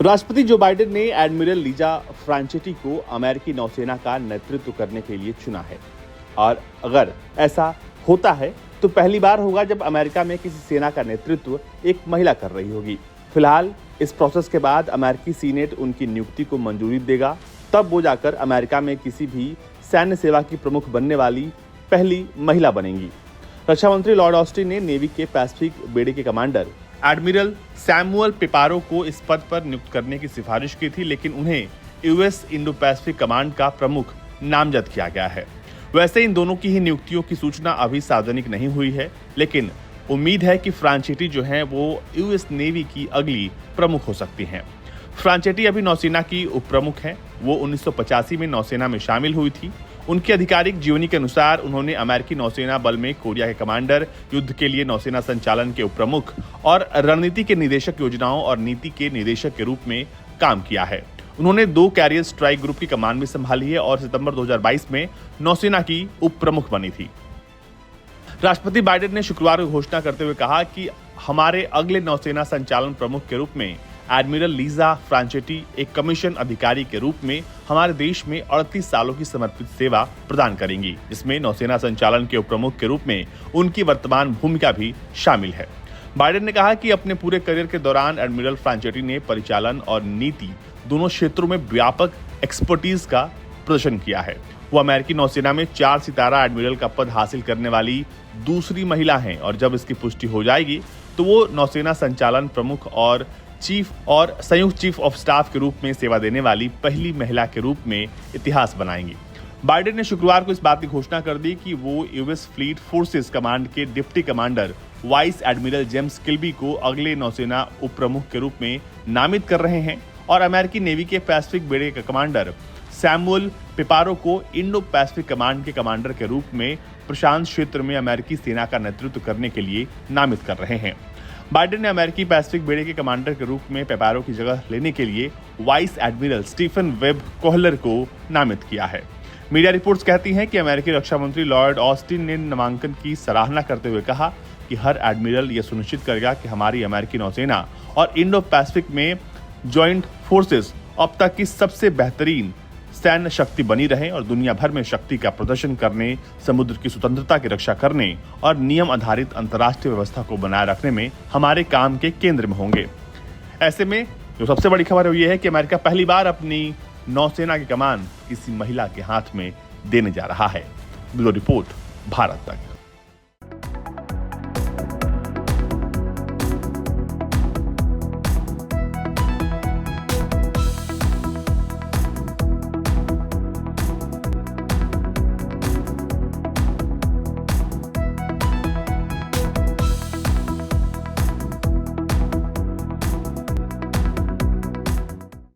राष्ट्रपति Joe Biden ने admiral Lisa फ्रांचेटी को अमेरिकी नौसेना का नेतृत्व करने के लिए चुना है और अगर ऐसा होता है तो पहली बार होगा जब अमेरिका में किसी सेना का नेतृत्व एक महिला कर रही होगी। फिलहाल इस प्रोसेस के बाद अमेरिकी सीनेट उनकी नियुक्ति को मंजूरी देगा, तब वो जाकर अमेरिका में किसी भी सैन्य सेवा की प्रमुख बनने वाली पहली महिला बनेंगी। रक्षा मंत्री लॉर्ड ऑस्टिन ने नेवी के पैसिफिक बेड़े के कमांडर एडमिरल सैमुअल पिपारो को इस पद पर नियुक्त करने की सिफारिश की थी, लेकिन उन्हें यूएस इंडो पैसिफिक कमांड का प्रमुख नामजद किया गया है। वैसे इन दोनों की ही नियुक्तियों की सूचना अभी सार्वजनिक नहीं हुई है, लेकिन उम्मीद है कि फ्रांचेटी जो है वो यूएस नेवी की अगली प्रमुख हो सकती हैं। फ्रांचेटी अभी नौसेना की उप प्रमुख हैं। वो 1985 में नौसेना में शामिल हुई थी। उनकी आधिकारिक जीवनी के अनुसार उन्होंने अमेरिकी नौसेना बल में कोरिया के कमांडर, युद्ध के लिए नौसेना संचालन के उप प्रमुख और रणनीति के निदेशक, योजनाओं और नीति के निदेशक के रूप में काम किया है। उन्होंने 2 कैरियर स्ट्राइक ग्रुप की कमान भी संभाली है और सितंबर 2022 में नौसेना की उप प्रमुख बनी थी। राष्ट्रपति बाइडेन ने शुक्रवार को घोषणा करते हुए कहा कि हमारे अगले नौसेना संचालन प्रमुख के रूप में एडमिरल लीजा फ्रांचेटी एक कमीशन अधिकारी के रूप में हमारे देश में 38 सालों की समर्पित सेवा प्रदान करेंगी, जिसमें नौसेना संचालन के उप प्रमुख के रूप में उनकी वर्तमान भूमिका भी शामिल है। बाइडेन ने कहा कि अपने पूरे करियर के दौरान एडमिरल फ्रांचेटी ने परिचालन और नीति दोनों क्षेत्रों में व्यापक एक्सपर्टीज का प्रदर्शन किया है। वो अमेरिकी नौसेना में 4 सितारा एडमिरल का पद हासिल करने वाली दूसरी महिला हैं और जब इसकी पुष्टि हो जाएगी तो वो नौसेना संचालन प्रमुख और संयुक्त चीफ ऑफ स्टाफ के रूप में सेवा देने वाली पहली महिला के रूप में इतिहास बनाएंगी। बाइडेन ने शुक्रवार को इस बात की घोषणा कर दी कि वो यूएस फ्लीट फोर्सेस कमांड के deputy commander vice admiral James Kilby को अगले नौसेना उप प्रमुख के रूप में नामित कर रहे हैं और अमेरिकी नेवी के पैसिफिक बेड़े के कमांडर सैमुअल पिपारो को इंडो पैसिफिक कमांड के कमांडर के रूप में प्रशांत क्षेत्र में अमेरिकी सेना का नेतृत्व करने के लिए नामित कर रहे हैं। बाइडेन ने अमेरिकी पैसिफिक बेड़े के कमांडर के रूप में पिपारो की जगह लेने के लिए vice admiral Stephen Webb Koehler को नामित किया है। मीडिया रिपोर्ट्स कहती हैं कि अमेरिकी रक्षा मंत्री लॉर्ड ऑस्टिन ने नामांकन की सराहना करते हुए कहा कि हर एडमिरल यह सुनिश्चित करेगा कि हमारी अमेरिकी नौसेना और इंडो पैसिफिक में ज्वाइंट फोर्सेस अब तक की सबसे बेहतरीन सैन्य शक्ति बनी रहे और दुनिया भर में शक्ति का प्रदर्शन करने, समुद्र की स्वतंत्रता की रक्षा करने और नियम आधारित अंतर्राष्ट्रीय व्यवस्था को बनाए रखने में हमारे काम के केंद्र में होंगे। ऐसे में जो सबसे बड़ी खबर है ये है कि अमेरिका पहली बार अपनी नौसेना की कमान किसी महिला के हाथ में देने जा रहा है। ब्यूरो रिपोर्ट, भारत तक।